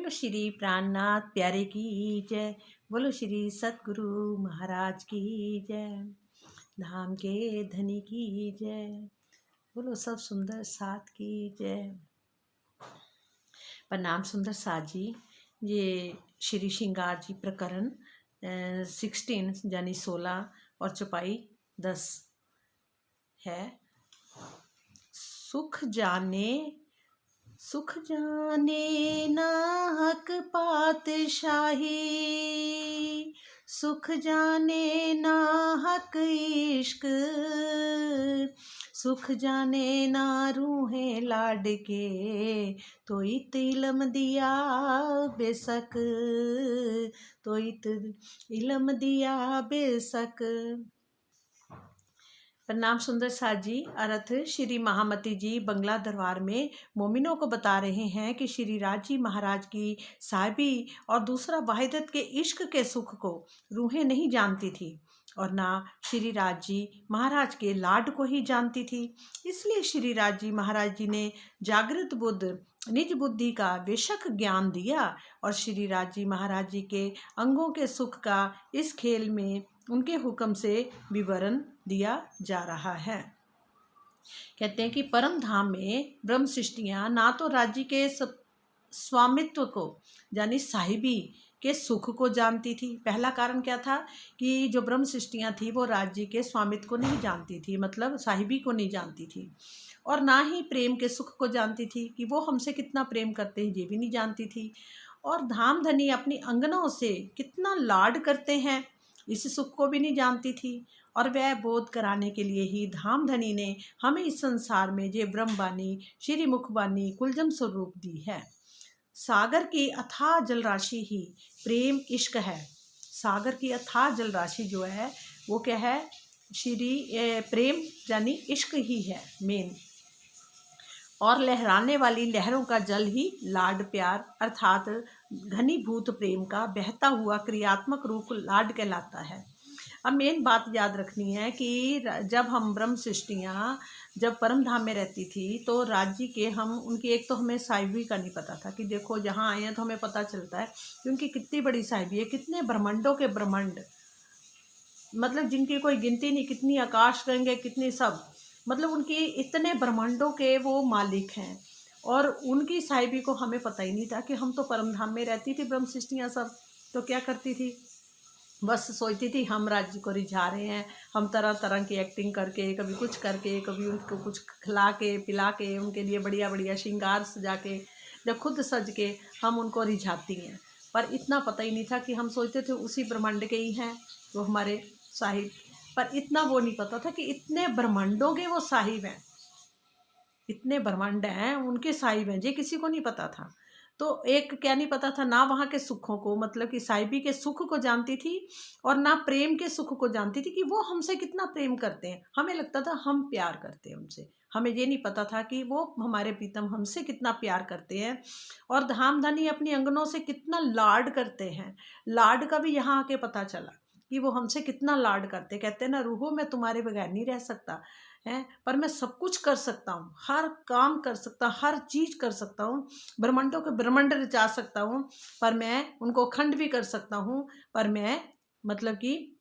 बोलो श्री प्राणनाथ प्यारे की जय। बोलो श्री सतगुरु महाराज की जय। धाम के धनी की जय। बोलो सब सुंदर साथ की जय। प्रणाम सुंदर साथ जी। ये श्री श्रृंगार जी प्रकरण 16 यानी 16 और चौपाई 10 है। सुख जाने नाहक पातशाही, सुख जाने नाहक इश्क, सुख जाने ना रूहे लाड के, तो इत इलम दिया बेसक, तो इत इलम दिया बेसक। प्रणाम सुंदर साथ जी। अर्थ श्री महामती जी बंगला दरबार में मोमिनों को बता रहे हैं कि श्री राज जी महाराज की साहिबी और दूसरा वाहिदत के इश्क के सुख को रूहें नहीं जानती थी और ना श्री राज जी महाराज के लाड को ही जानती थी। इसलिए श्री राज जी महाराज जी ने जागृत बुद्ध निज बुद्धि का बेशक ज्ञान दिया और श्री राज जी महाराज जी के अंगों के सुख का इस खेल में उनके हुक्म से विवरण दिया जा रहा है। कहते हैं कि परम धाम में ब्रह्म सृष्टियाँ ना तो राज्य के स्वामित्व को यानी साहिबी के सुख को जानती थी। पहला कारण क्या था कि जो ब्रह्म सृष्टियाँ थी वो राज्य के स्वामित्व को नहीं जानती थी, मतलब साहिबी को नहीं जानती थी, और ना ही प्रेम के सुख को जानती थी कि वो हमसे कितना प्रेम करते हैं ये भी नहीं जानती थी, और धाम धनी अपनी अंगनाओं से कितना लाड करते हैं इस सुख को भी नहीं जानती थी। और वह बोध कराने के लिए ही धाम धनी ने हमें इस संसार में जे ब्रह्मवाणी श्री मुखवाणी कुलजम स्वरूप दी है। सागर की अथाह जलराशि ही प्रेम इश्क है। सागर की अथाह जलराशि जो है वो क्या है? श्री प्रेम यानी इश्क ही है मेन। और लहराने वाली लहरों का जल ही लाड प्यार अर्थात घनीभूत प्रेम का बहता हुआ क्रियात्मक रूप लाड कहलाता है। अब मेन बात याद रखनी है कि जब हम ब्रह्म सृष्टियाँ जब परम धाम में रहती थी तो राज्य के हम उनकी एक तो हमें साहिबी का नहीं पता था कि देखो जहाँ आए हैं तो हमें पता चलता है कि उनकी कितनी बड़ी साहिबी है, कितने ब्रह्मांडों के ब्रह्मांड, मतलब जिनकी कोई गिनती नहीं, कितनी आकाश गंगे कितनी सब, मतलब उनकी इतने ब्रह्मांडों के वो मालिक हैं। और उनकी साहिबी को हमें पता ही नहीं था कि हम तो परम धाम में रहती थी ब्रह्म सृष्टियाँ सब, तो क्या करती थी, बस सोचती थी हम राज्य को रिझा रहे हैं, हम तरह तरह की एक्टिंग करके, कभी कुछ करके, कभी उनको कुछ खिला के पिला के, उनके लिए बढ़िया बढ़िया श्रृंगार सजा के, जब खुद सज के हम उनको रिझाती हैं। पर इतना पता ही नहीं था कि हम सोचते थे उसी ब्रह्मांड के ही हैं वो हमारे साहिब, पर इतना वो नहीं पता था कि इतने ब्रह्मांडों के वो साहिब हैं, इतने ब्रह्मांड हैं उनके साहिब हैं, ये किसी को नहीं पता था। तो एक क्या नहीं पता था, ना वहाँ के सुखों को, मतलब कि साहिबी के सुख को जानती थी और ना प्रेम के सुख को जानती थी कि वो हमसे कितना प्रेम करते हैं। हमें लगता था हम प्यार करते हैं उनसे, हमें ये नहीं पता था कि वो हमारे प्रीतम हमसे कितना प्यार करते हैं और धाम धनी अपनी अंगनों से कितना लाड करते हैं। लाड का भी यहाँ आके पता चला कि वो हमसे कितना लाड करते। कहते हैं ना, रूहों में तुम्हारे बगैर नहीं रह सकता है, पर मैं सब कुछ कर सकता हूँ, हर काम कर सकता हूँ, हर चीज कर सकता हूँ, ब्रह्मांडों के ब्रह्मांड रचा सकता हूँ, पर मैं उनको खंड भी कर सकता हूँ, पर मैं मतलब कि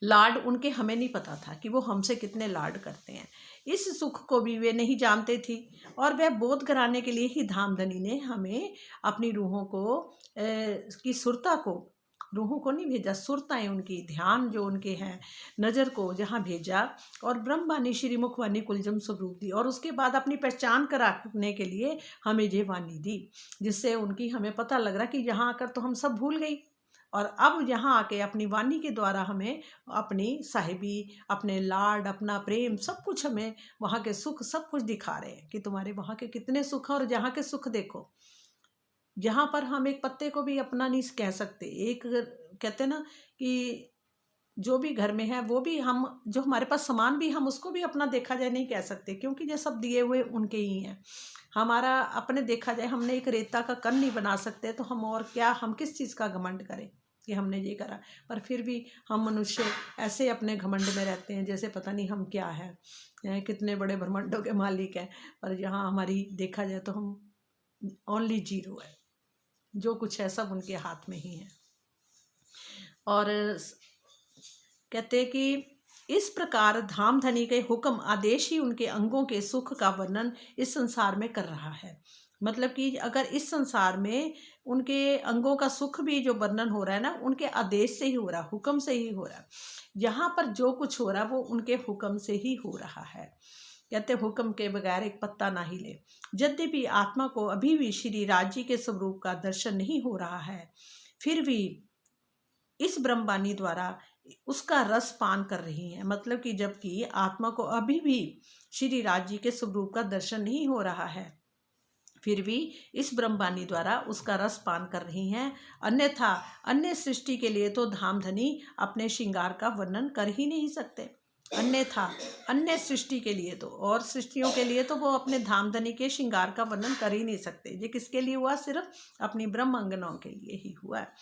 लाड उनके हमें नहीं पता था कि वो हमसे कितने लाड करते हैं। इस सुख को भी वे नहीं जानते थी और वह बोध कराने के लिए ही धामधनी ने हमें अपनी रूहों को की सुरता को, रूहों को नहीं भेजा, सुरताएं उनकी, ध्यान जो उनके हैं, नज़र को जहाँ भेजा और ब्रह्मवाणी श्री मुखवाणी कुलजम स्वरूप दी, और उसके बाद अपनी पहचान कराने के लिए हमें ये वाणी दी, जिससे उनकी हमें पता लग रहा कि यहाँ आकर तो हम सब भूल गई और अब यहाँ आके अपनी वाणी के द्वारा हमें अपनी साहिबी, अपने लाड, अपना प्रेम, सब कुछ हमें वहाँ के सुख सब कुछ दिखा रहे हैं कि तुम्हारे वहाँ के कितने सुख हैं और जहाँ के सुख देखो, जहाँ पर हम एक पत्ते को भी अपना नहीं कह सकते। एक कहते हैं ना कि जो भी घर में है वो भी हम, जो हमारे पास सामान भी, हम उसको भी अपना देखा जाए नहीं कह सकते, क्योंकि ये सब दिए हुए उनके ही हैं। हमारा अपने देखा जाए, हमने एक रेता का कण नहीं बना सकते, तो हम और क्या, हम किस चीज़ का घमंड करें कि हमने ये करा। पर फिर भी हम मनुष्य ऐसे अपने घमंड में रहते हैं जैसे पता नहीं हम क्या है, कितने बड़े ब्रह्मांडों के मालिक हैं, पर यहाँ हमारी देखा जाए तो हम ओनली जीरो है, जो कुछ है सब उनके हाथ में ही है। और कहते हैं कि इस प्रकार धाम धनी के हुक्म आदेश ही उनके अंगों के सुख का वर्णन इस संसार में कर रहा है। मतलब कि अगर इस संसार में उनके अंगों का सुख भी जो वर्णन हो रहा है ना, उनके आदेश से ही हो रहा है, हुक्म से ही हो रहा है। यहाँ पर जो कुछ हो रहा है वो उनके हुक्म से ही हो रहा है। कहते हुक्म के बगैर एक पत्ता ना हिले। यद्यपि आत्मा को अभी भी श्री राज जी के स्वरूप का दर्शन नहीं हो रहा है, फिर भी इस ब्रह्मवाणी द्वारा उसका रस पान कर रही हैं। मतलब कि जबकि आत्मा को अभी भी श्री राज जी के स्वरूप का दर्शन नहीं हो रहा है, फिर भी इस ब्रह्मवाणी द्वारा उसका रस पान कर रही हैं। अन्यथा अन्य सृष्टि के लिए तो धामधनी अपने श्रृंगार का वर्णन कर ही नहीं सकते। अन्यथा अन्य सृष्टि के लिए तो, और सृष्टियों के लिए तो वो अपने धामधनी के श्रृंगार का वर्णन कर ही नहीं सकते। ये किसके लिए हुआ? सिर्फ अपनी ब्रह्म अंगनाओं के लिए ही हुआ है।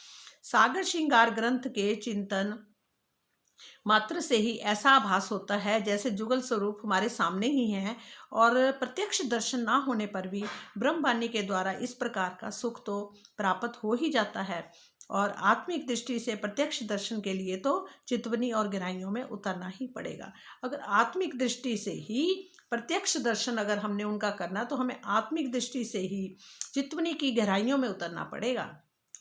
सागर श्रृंगार ग्रंथ के चिंतन मात्र से ही ऐसा आभास होता है जैसे जुगल स्वरूप हमारे सामने ही है, और प्रत्यक्ष दर्शन ना होने पर भी ब्रह्मवाणी के द्वारा इस प्रकार का सुख तो प्राप्त हो ही जाता है। और आत्मिक दृष्टि से प्रत्यक्ष दर्शन के लिए तो चितवनी और गहराइयों में उतरना ही पड़ेगा। अगर आत्मिक दृष्टि से ही प्रत्यक्ष दर्शन अगर हमने उनका करना, तो हमें आत्मिक दृष्टि से ही चितवनी की गहराइयों में उतरना पड़ेगा,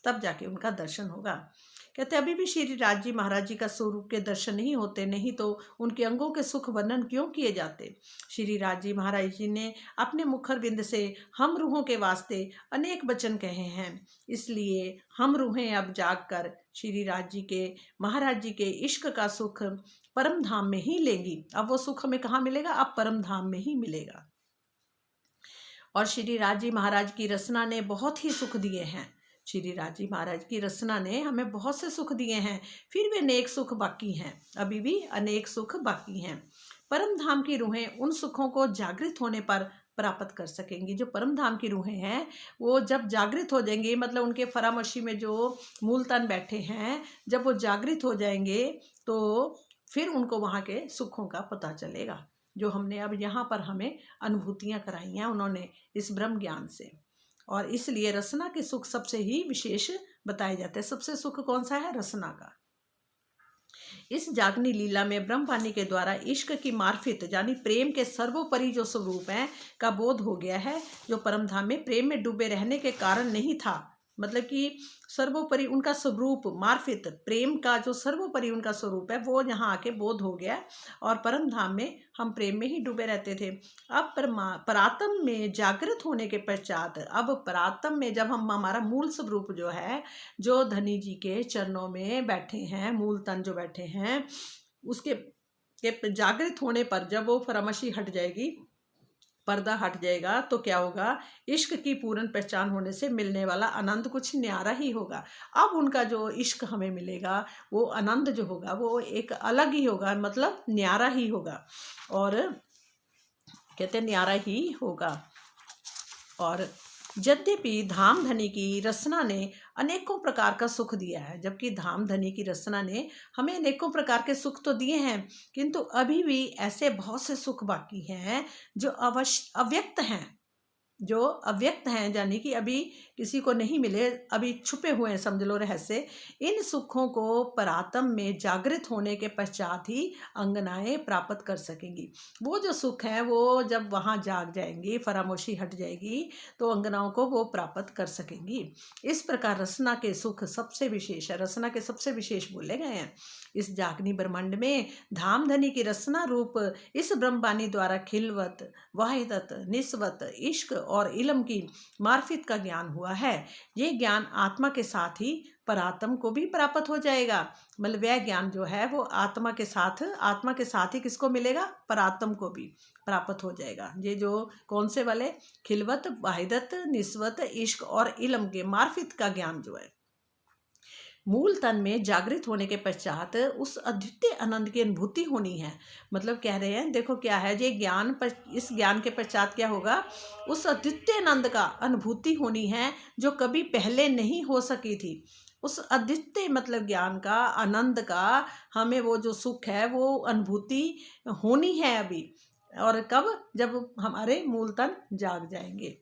तब जाके उनका दर्शन होगा। कहते अभी भी श्री राज जी महाराज जी का स्वरूप के दर्शन नहीं होते, नहीं तो उनके अंगों के सुख वर्णन क्यों किए जाते। श्री राज जी महाराज जी ने अपने मुखरविंद से हम रूहों के वास्ते अनेक वचन कहे हैं, इसलिए हम रूहें अब जागकर श्री राज जी के महाराज जी के इश्क का सुख परम धाम में ही लेंगी। अब वो सुख हमें कहाँ मिलेगा? अब परम धाम में ही मिलेगा। और श्री राज जी महाराज की रचना ने बहुत ही सुख दिए हैं। श्री राज जी महाराज की रचना ने हमें बहुत से सुख दिए हैं, फिर भी अनेक सुख बाकी हैं, अभी भी अनेक सुख बाकी हैं। परम धाम की रूहें उन सुखों को जागृत होने पर प्राप्त कर सकेंगी। जो परम धाम की रूहें हैं वो जब जागृत हो जाएंगी, मतलब उनके फरामशी में जो मूल तन बैठे हैं, जब वो जागृत हो जाएंगे तो फिर उनको वहाँ के सुखों का पता चलेगा, जो हमने अब यहाँ पर हमें अनुभूतियाँ कराई हैं उन्होंने इस ब्रह्म ज्ञान से। और इसलिए रसना के सुख सबसे ही विशेष बताए जाते हैं। सबसे सुख कौन सा है? रसना का। इस जागनी लीला में ब्रह्मवाणी के द्वारा इश्क की मार्फित यानी प्रेम के सर्वोपरि जो स्वरूप है का बोध हो गया है, जो परमधाम में प्रेम में डूबे रहने के कारण नहीं था। मतलब कि सर्वोपरि उनका स्वरूप मार्फित प्रेम का जो सर्वोपरि उनका स्वरूप है वो यहाँ आके बोध हो गया, और परम धाम में हम प्रेम में ही डूबे रहते थे। अब परात्म में जागृत होने के पश्चात, अब परात्म में जब हम हमारा मूल स्वरूप जो है, जो धनी जी के चरणों में बैठे हैं, मूल तन जो बैठे हैं, उसके के जागृत होने पर जब वो फरामशी हट जाएगी, पर्दा हट जाएगा, तो क्या होगा? इश्क की पूर्ण पहचान होने से मिलने वाला आनंद कुछ न्यारा ही होगा। अब उनका जो इश्क हमें मिलेगा, वो आनंद जो होगा वो एक अलग ही होगा, मतलब न्यारा ही होगा। और कहते हैं न्यारा ही होगा। और यद्यपि धामधनी की रचना ने अनेकों प्रकार का सुख दिया है, जबकि धामधनी की रचना ने हमें अनेकों प्रकार के सुख तो दिए हैं, किंतु अभी भी ऐसे बहुत से सुख बाकी हैं जो अव्यक्त हैं, जो अव्यक्त हैं, यानी कि अभी किसी को नहीं मिले, अभी छुपे हुए हैं, समझ लो रहस्य। इन सुखों को परात्म में जागृत होने के पश्चात ही अंगनाएं प्राप्त कर सकेंगी। वो जो सुख है वो जब वहाँ जाग जाएंगी, फरामोशी हट जाएगी, तो अंगनाओं को वो प्राप्त कर सकेंगी। इस प्रकार रसना के सुख सबसे विशेष है, रसना के सबसे विशेष बोले गए हैं। इस जागनी ब्रह्मांड में धामधनी की रसना रूप इस ब्रह्मवाणी द्वारा खिलवत, वाहिदत, निस्वत, इश्क और इल्म की मार्फित का ज्ञान हुआ है। ये ज्ञान आत्मा के साथ ही परात्म को भी प्राप्त हो जाएगा। मतलब वह ज्ञान जो है वो आत्मा के साथ ही किसको मिलेगा? परात्म को भी प्राप्त हो जाएगा। ये जो कौन से वाले? खिलवत, वाहिदत, निस्वत, इश्क और इल्म के मार्फित का ज्ञान जो है, मूल तन में जागृत होने के पश्चात उस अद्वितीय आनंद की अनुभूति होनी है। मतलब कह रहे हैं, देखो क्या है ये ज्ञान पर, इस ज्ञान के पश्चात क्या होगा? उस अद्वितीय आनंद का अनुभूति होनी है जो कभी पहले नहीं हो सकी थी। उस अद्वितीय मतलब ज्ञान का, आनंद का, हमें वो जो सुख है वो अनुभूति होनी है अभी। और कब? जब हमारे मूल तन जाग जाएंगे।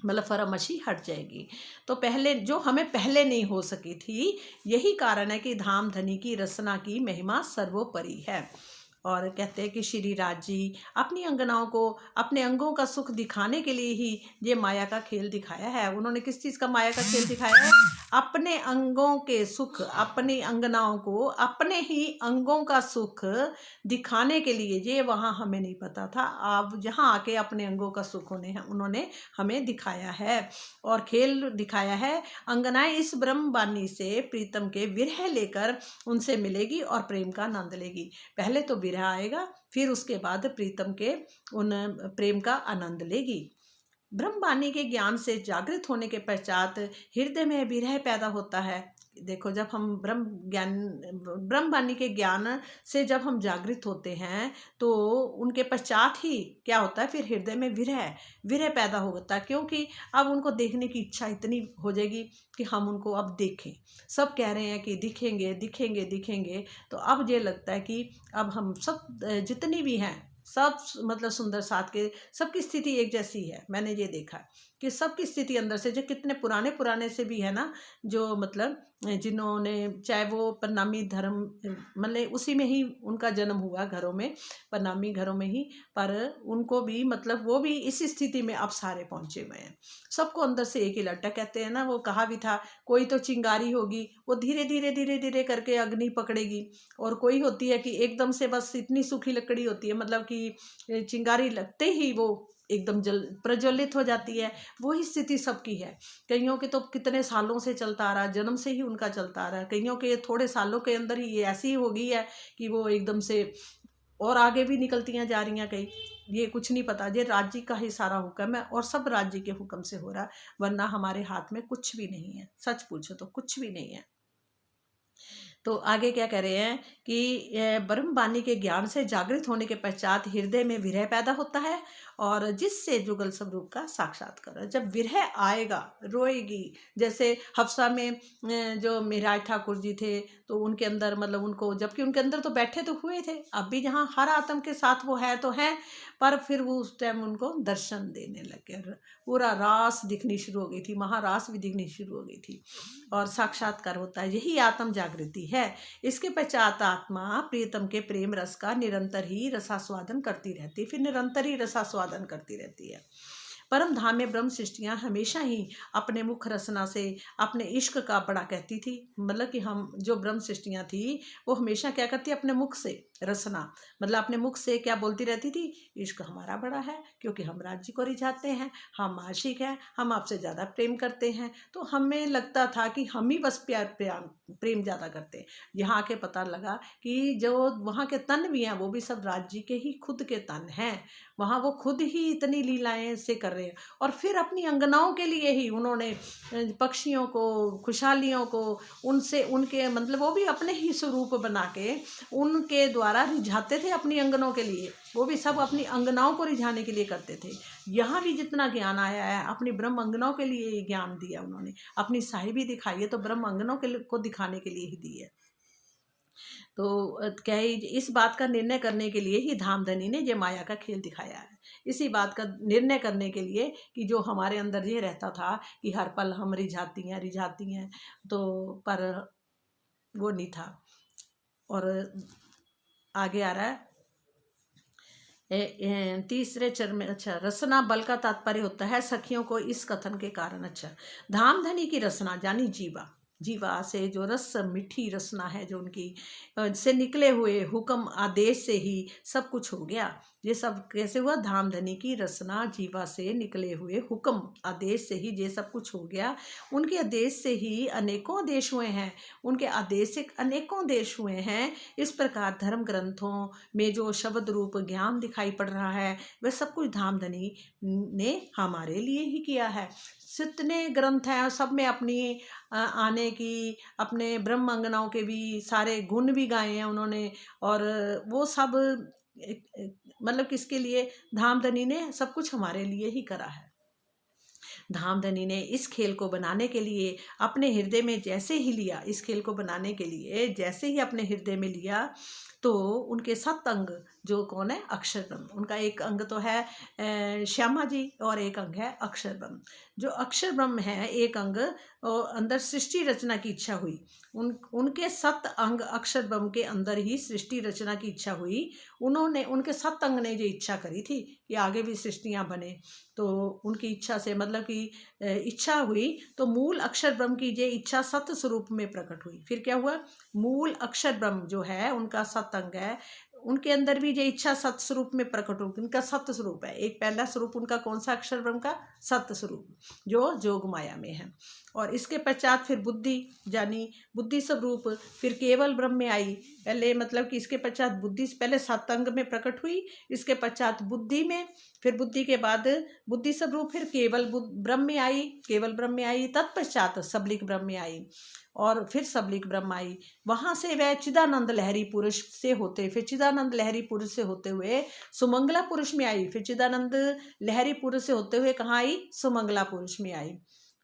मतलब फरामशी हट जाएगी। तो पहले जो हमें पहले नहीं हो सकी थी, यही कारण है कि धाम धनी की रसना की महिमा सर्वोपरि है। और कहते हैं कि श्री राज जी अपनी अंगनाओं को अपने अंगों का सुख दिखाने के लिए ही ये माया का खेल दिखाया है। उन्होंने किस चीज़ का माया का खेल दिखाया है? अपने अंगों के सुख, अपनी अंगनाओं को अपने ही अंगों का सुख दिखाने के लिए। ये वहाँ हमें नहीं पता था, अब यहाँ आके अपने अंगों का सुख उन्होंने हमें दिखाया है और खेल दिखाया है। अंगनाएं इस ब्रह्मबानी से प्रीतम के विरह लेकर उनसे मिलेगी और प्रेम का आनंद लेगी। पहले तो विरह आएगा, फिर उसके बाद प्रीतम के उन प्रेम का आनंद लेगी। ब्रह्मबानी के ज्ञान से जागृत होने के पश्चात हृदय में विरह पैदा होता है। देखो, जब हम ब्रह्मबानी के ज्ञान से जब हम जागृत होते हैं तो उनके पश्चात ही क्या होता है, फिर हृदय में विरह पैदा होता है। क्योंकि अब उनको देखने की इच्छा इतनी हो जाएगी कि हम उनको अब देखें। सब कह रहे हैं कि दिखेंगे दिखेंगे दिखेंगे, तो अब ये लगता है कि अब हम सब जितनी भी हैं सब मतलब सुंदर साथ के सबकी स्थिति एक जैसी है। मैंने ये देखा कि सबकी स्थिति अंदर से जो कितने पुराने पुराने से भी है ना, जो मतलब जिन्होंने चाहे वो परनामी धर्म मतलब उसी में ही उनका जन्म हुआ, घरों में परनामी घरों में ही, पर उनको भी मतलब वो भी इस स्थिति में अब सारे पहुंचे हुए हैं। सबको अंदर से एक ही लट्टा, कहते हैं ना, वो कहा भी था कोई तो चिंगारी होगी, वो धीरे धीरे धीरे धीरे करके अग्नि पकड़ेगी, और कोई होती है कि एकदम से बस इतनी सूखी लकड़ी होती है, मतलब कि चिंगारी लगते ही वो एकदम प्रज्वलित हो जाती है। वही स्थिति सबकी है। कईयों के तो कितने सालों से चलता आ रहा है, जन्म से ही उनका चलता आ रहा है। कईयों के थोड़े सालों के अंदर ही ये ऐसी हो गई है कि वो एकदम से और आगे भी निकलती जा रही हैं कई। ये कुछ नहीं पता, ये राज्य का ही सारा हुक्म है और सब राज्य के हुक्म से हो रहा है, वरना हमारे हाथ में कुछ भी नहीं है। सच पूछो तो कुछ भी नहीं है। तो आगे क्या कह रहे हैं कि ब्रह्मबानी के ज्ञान से जागृत होने के पश्चात हृदय में विरह पैदा होता है और जिससे जुगल स्वरूप का साक्षात्कार। जब विरह आएगा, रोएगी। जैसे हफ्सा में जो मेहराज ठाकुर जी थे, तो उनके अंदर मतलब उनको, जबकि उनके अंदर तो बैठे तो हुए थे, अब भी जहाँ हर आत्म के साथ वो है तो है, पर फिर वो उस टाइम उनको दर्शन देने लगे, पूरा रास दिखनी शुरू हो गई थी, महारास भी दिखनी शुरू हो गई थी और साक्षात्कार होता है। यही आत्म जागृति है। इसके पश्चात आत्मा प्रियतम के प्रेम रस का निरंतर ही रसास्वादन करती रहती, फिर निरंतर ही रसास्वादन करती रहती है। परम धाम में ब्रह्म सृष्टियाँ हमेशा ही अपने मुख रसना से अपने इश्क का बड़ा कहती थी। मतलब कि हम जो ब्रह्म सृष्टियाँ थी वो हमेशा क्या करती, अपने मुख से रसना, मतलब अपने मुख से क्या बोलती रहती थी, इश्क हमारा बड़ा है क्योंकि हम राज्य को रिझाते हैं, हम आशिक हैं, हम आपसे ज़्यादा प्रेम करते हैं। तो हमें लगता था कि हम ही बस प्रेम ज़्यादा करते हैं। यहाँ आके पता लगा कि जो वहाँ के तन भी हैं वो भी सब राज्य के ही खुद के तन हैं। वहाँ वो खुद ही इतनी लीलाएं से कर रहे हैं और फिर अपनी अंगनाओं के लिए ही उन्होंने पक्षियों को, खुशहालियों को, उनसे उनके मतलब वो भी अपने ही स्वरूप बना के उनके द्वारा रिझाते थे अपनी अंगनों के लिए। वो भी सब अपनी अंगनाओं को रिझाने के लिए करते थे। यहाँ भी जितना ज्ञान आया है अपनी ब्रह्म अंगनाओं के लिए ज्ञान दिया उन्होंने। अपनी साहिबी दिखाई है तो ब्रह्म अंगनों को दिखाने के लिए ही दी है। तो क्या है, इस बात का निर्णय करने के लिए ही धामधनी ने ये माया का खेल दिखाया है। इसी बात का निर्णय करने के लिए कि जो हमारे अंदर ये रहता था कि हर पल हम रिझाती हैं, तो पर वो नहीं था। और आगे आ रहा है तीसरे चरण में। अच्छा, रसना बल का तात्पर्य होता है सखियों को इस कथन के कारण। अच्छा, धामधनी की रसना यानी जीवा से जो रस, मीठी रसना है जो उनकी से निकले हुए हुक्म आदेश से ही सब कुछ हो गया। ये सब कैसे हुआ? धामधनी की रसना जीवा से निकले हुए हुक्म आदेश से ही ये सब कुछ हो गया। उनके आदेश से ही अनेकों देश हुए हैं, उनके आदेश से अनेकों देश हुए हैं। इस प्रकार धर्म ग्रंथों में जो शब्द रूप ज्ञान दिखाई पड़ रहा है वह सब कुछ धामधनी ने हमारे लिए ही किया है। जितने ग्रंथ हैं सब में अपनी आने की, अपने ब्रह्म अंगनाओं के भी सारे गुण भी गाए हैं उन्होंने। और वो सब मतलब किसके लिए? धामधनी ने सब कुछ हमारे लिए ही करा है। धामधनी ने इस खेल को बनाने के लिए अपने हृदय में जैसे ही लिया, इस खेल को बनाने के लिए जैसे ही अपने हृदय में लिया, तो उनके 7 अंग, जो कौन है, अक्षर ब्रह्म, उनका एक अंग तो है श्यामा जी और एक अंग है अक्षर ब्रह्म। जो अक्षर ब्रह्म है एक अंग, अंदर सृष्टि रचना की इच्छा हुई, उनके 7 अंग अक्षर ब्रह्म के अंदर ही सृष्टि रचना की इच्छा हुई। उन्होंने, उनके 7 अंग ने जो इच्छा करी थी कि आगे भी सृष्टियाँ बने, तो उनकी इच्छा से, मतलब कि इच्छा हुई, तो मूल अक्षर ब्रह्म की जो इच्छा सत स्वरूप में प्रकट हुई। फिर क्या हुआ, मूल अक्षर ब्रह्म जो है उनका 7 अंग है, उनके अंदर भी जो इच्छा सत स्वरूप में प्रकट हो, उनका सत्य स्वरूप है। एक पहला स्वरूप उनका कौन सा, अक्षर ब्रह्म का सत्य स्वरूप, जो जोग माया में है। और इसके पश्चात फिर बुद्धि, यानी बुद्धि स्वरूप फिर केवल ब्रह्म में आई। पहले मतलब कि इसके पश्चात बुद्धि पहले 7 अंग में प्रकट हुई, इसके पश्चात बुद्धि में, फिर बुद्धि के बाद बुद्धि स्वरूप फिर केवल ब्रह्म में आई, केवल ब्रह्म में आई, तत्पश्चात सबलिक ब्रह्म में आई, और फिर सबलिक ब्रह्म आई। वहाँ से वह चिदानंद लहरी पुरुष से होते, फिर चिदानंद लहरी पुरुष से होते हुए सुमंगला पुरुष में आई, फिर चिदानंद लहरी पुरुष से होते हुए कहाँ आई, सुमंगला पुरुष में आई।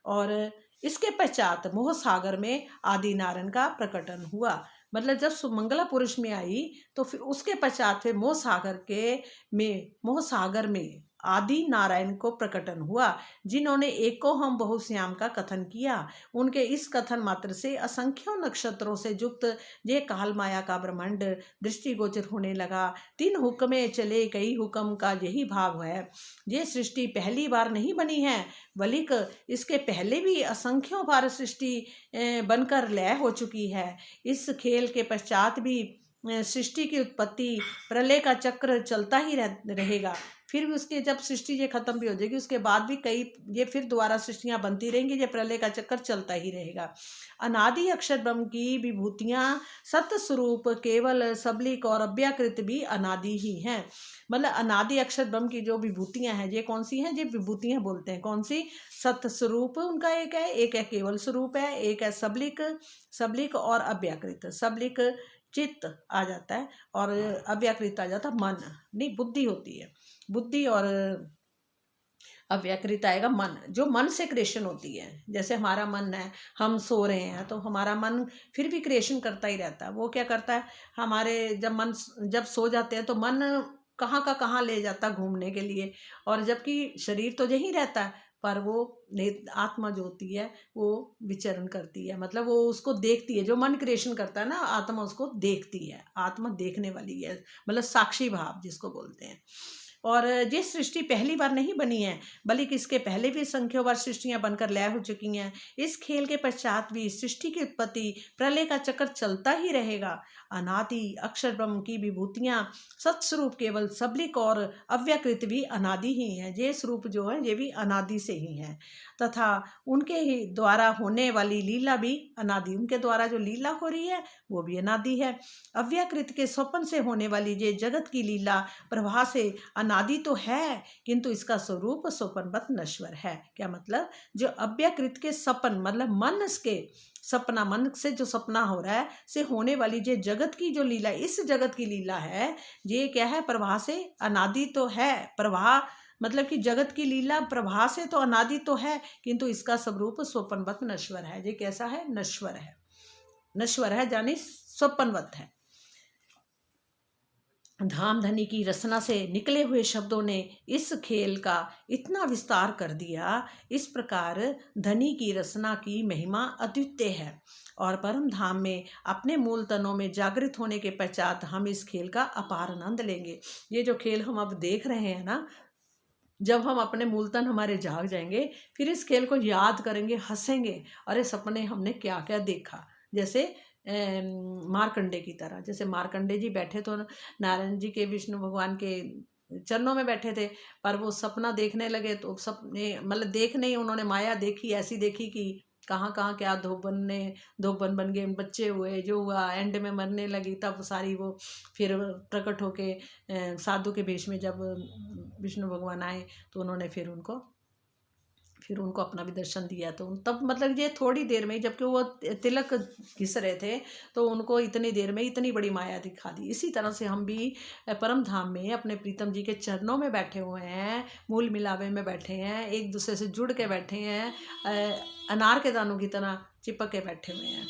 और इसके पश्चात मोह सागर में आदि नारायण का प्रकटन हुआ। मतलब जब सुमंगला पुरुष में आई, तो फिर उसके पश्चात फिर मोह सागर में आदि नारायण को प्रकटन हुआ, जिन्होंने एको हम बहुश्याम का कथन किया। उनके इस कथन मात्र से असंख्यों नक्षत्रों से युक्त ये काल माया का ब्रह्मांड दृष्टिगोचर होने लगा। 3 हुक्में चले कई हुक्म का यही भाव है। ये सृष्टि पहली बार नहीं बनी है, बल्कि इसके पहले भी असंख्यों बार सृष्टि बनकर लय हो चुकी है। इस खेल के पश्चात भी सृष्टि की उत्पत्ति, प्रलय का चक्र चलता ही रहेगा। फिर भी उसके जब सृष्टि ये खत्म भी हो जाएगी, उसके बाद भी कई ये फिर दोबारा सृष्टियाँ बनती रहेंगी, ये प्रलय का चक्कर चलता ही रहेगा। अनादि अक्षर ब्रह्म की विभूतियाँ सत्य स्वरूप केवल सबलिक और अव्याकृत भी अनादि ही हैं। मतलब अनादि अक्षर ब्रह्म की जो विभूतियाँ हैं, ये कौन सी हैं, ये विभूतियाँ बोलते हैं। कौन सी, सत्य स्वरूप उनका एक है केवल स्वरूप है, एक है सबलिक और अव्याकृत। सबलिक चित्त आ जाता है और अव्याकृत आ जाता है मन, नहीं बुद्धि होती है, बुद्धि, और अव्याकृत आएगा मन, जो मन से क्रिएशन होती है। जैसे हमारा मन है, हम सो रहे हैं तो हमारा मन फिर भी क्रिएशन करता ही रहता है। वो क्या करता है, हमारे जब सो जाते हैं तो मन कहाँ का कहाँ ले जाता है घूमने के लिए, और जबकि शरीर तो यहीं रहता है, पर वो आत्मा जो होती है वो विचरण करती है, मतलब वो उसको देखती है। जो मन क्रिएशन करता है ना, आत्मा उसको देखती है, आत्मा देखने वाली है, मतलब साक्षी भाव जिसको बोलते हैं। और ये सृष्टि पहली बार नहीं बनी है, बल्कि इसके पहले भी संख्यों बार सृष्टियां बनकर लय हो चुकी हैं। इस खेल के पश्चात भी सृष्टि की उत्पत्ति, प्रलय का चक्कर चलता ही रहेगा। अनादि अक्षर ब्रह्म की विभूतियां सत्स्वरूप केवल सबलिक और अव्याकृत भी अनादि ही हैं। ये स्वरूप जो है ये भी अनादि से ही हैं, तथा उनके ही द्वारा होने वाली लीला भी अनादि, उनके द्वारा जो लीला हो रही है वो भी अनादि है। अव्याकृत के स्वप्न से होने वाली ये जगत की लीला प्रभा से अनादि तो है, किंतु इसका स्वरूप स्वपनवत नश्वर है। क्या मतलब, जो अव्याकृत के सपन, मतलब मन के सपना, मन से जो सपना हो रहा है से होने वाली ये जगत की जो लीला, इस जगत की लीला है, ये क्या है, प्रभा से अनादि तो है। प्रभा मतलब कि जगत की लीला प्रभा से तो अनादि तो है, किंतु इसका स्वरूप स्वपनवत नश्वर है। ये कैसा है, नश्वर है, नश्वर है यानी स्वपनवत है। धामधनी की रचना से निकले हुए शब्दों ने इस खेल का इतना विस्तार कर दिया। इस प्रकार धनी की रचना की महिमा अद्वितीय है, और परम धाम में अपने मूल तनों में जागृत होने के पश्चात हम इस खेल का अपार आनंद लेंगे। ये जो खेल हम अब देख रहे हैं ना, जब हम अपने मूलतन हमारे जाग जाएंगे, फिर इस खेल को याद करेंगे, हंसेंगे, अरे सपने हमने क्या क्या देखा। जैसे मार्कंडे की तरह, जैसे मार्कंडे जी बैठे तो नारायण जी के, विष्णु भगवान के चरणों में बैठे थे, पर वो सपना देखने लगे तो सपने मतलब देखने ही उन्होंने माया देखी, ऐसी देखी कि कहाँ कहाँ क्या धोबन बन गए, बच्चे हुए, जो हुआ, एंड में मरने लगी। तब सारी वो फिर प्रकट होके साधु के भेष में जब विष्णु भगवान आए तो उन्होंने फिर फिर उनको अपना भी दर्शन दिया। तो तब मतलब ये थोड़ी देर में, जबकि वो तिलक घिस रहे थे, तो उनको इतनी देर में इतनी बड़ी माया दिखा दी। इसी तरह से हम भी परम धाम में अपने प्रीतम जी के चरणों में बैठे हुए हैं, मूल मिलावे में बैठे हैं, एक दूसरे से जुड़ के बैठे हैं, अनार के दानों की तरह चिपक के बैठे हुए हैं।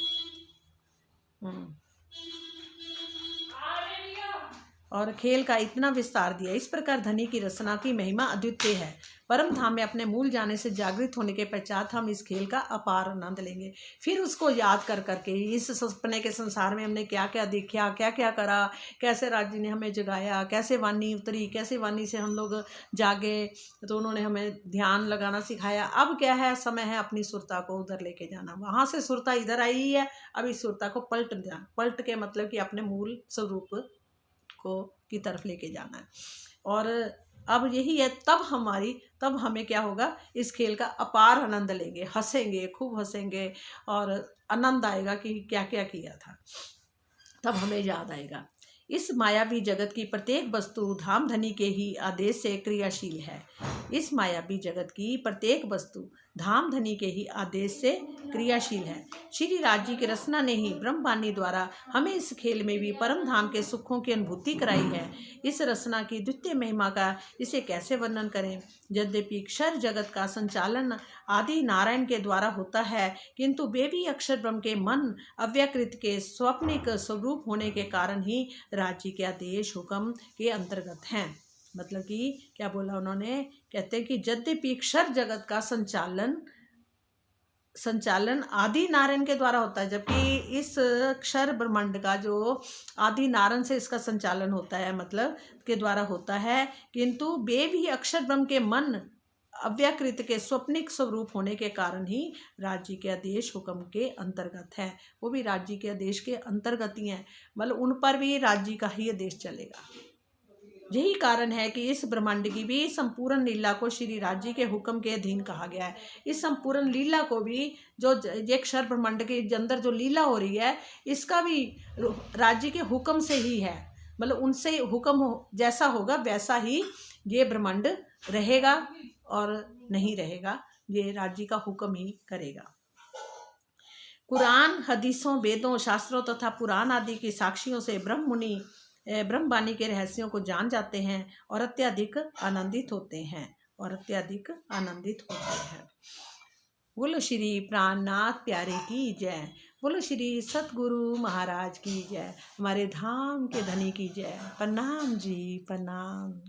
और खेल का इतना विस्तार दिया। इस प्रकार धनी की रचना की महिमा अद्वितीय है। परम धाम में अपने मूल जाने से जागृत होने के पश्चात हम इस खेल का अपार आनंद लेंगे। फिर उसको याद कर करके इस सपने के संसार में हमने क्या क्या देखा, क्या क्या करा, कैसे राज्य ने हमें जगाया, कैसे वाणी उतरी, कैसे वाणी से हम लोग जागे, तो उन्होंने हमें ध्यान लगाना सिखाया। अब क्या है, समय है अपनी सुरता को उधर लेके जाना। वहाँ से सुरता इधर आई है, अब इस सुरता को पलट के मतलब कि अपने मूल स्वरूप को की तरफ लेके जाना है। और अब यही है, तब हमें क्या होगा, इस खेल का अपार आनंद लेंगे, हंसेंगे, खूब हंसेंगे और आनंद आएगा कि क्या क्या किया था। तब हमें याद आएगा। इस मायावी जगत की प्रत्येक वस्तु धाम धनी के ही आदेश से क्रियाशील है। इस मायावी जगत की प्रत्येक वस्तु धाम धनी के ही आदेश से क्रियाशील है। श्री राज जी की रचना ने ही ब्रह्मवाणी द्वारा हमें इस खेल में भी परम धाम के सुखों की अनुभूति कराई है। इस रचना की द्वितीय महिमा का इसे कैसे वर्णन करें। यद्यपि अक्षर जगत का संचालन आदि नारायण के द्वारा होता है, किंतु वे भी अक्षर ब्रह्म के मन अव्यकृत के स्वप्निक स्वरूप होने के कारण ही राज्य के आदेश हुक्म के अंतर्गत हैं। मतलब कि क्या बोला उन्होंने, कहते हैं कि यद्यपि अक्षर जगत का संचालन आदि नारायण के द्वारा होता है, जबकि इस अक्षर ब्रह्मांड का जो आदि नारायण से इसका संचालन होता है, मतलब के द्वारा होता है, किंतु वे भी अक्षर ब्रह्म के मन अव्यकृत के स्वप्निक स्वरूप होने के कारण ही राज्य के आदेश हुक्म के अंतर्गत है। वो भी राज्य के आदेश के अंतर्गत ही हैं, मतलब उन पर भी राज्य का ही आदेश चलेगा। यही कारण है कि इस ब्रह्मांड की भी संपूर्ण लीला को श्री राज्य के हुक्म के अधीन कहा गया है। इस संपूर्ण लीला को भी, जो ये अक्षर ब्रह्मांड के अंदर जो लीला हो रही है, इसका भी राज्य के हुक्म से ही है। मतलब उनसे हुक्म जैसा होगा वैसा ही ये ब्रह्मांड रहेगा और नहीं रहेगा, ये राज्य का हुक्म ही करेगा। कुरान, हदीसों, वेदों, शास्त्रों तथा पुराण आदि की साक्षियों से ब्रह्ममुनि ब्रह्मवाणी के रहस्यों को जान जाते हैं और अत्यधिक आनंदित होते हैं बोलो श्री प्राणनाथ प्यारे की जय। बोलो श्री सतगुरु महाराज की जय। हमारे धाम के धनी की जय। प्रणाम जी, प्रणाम।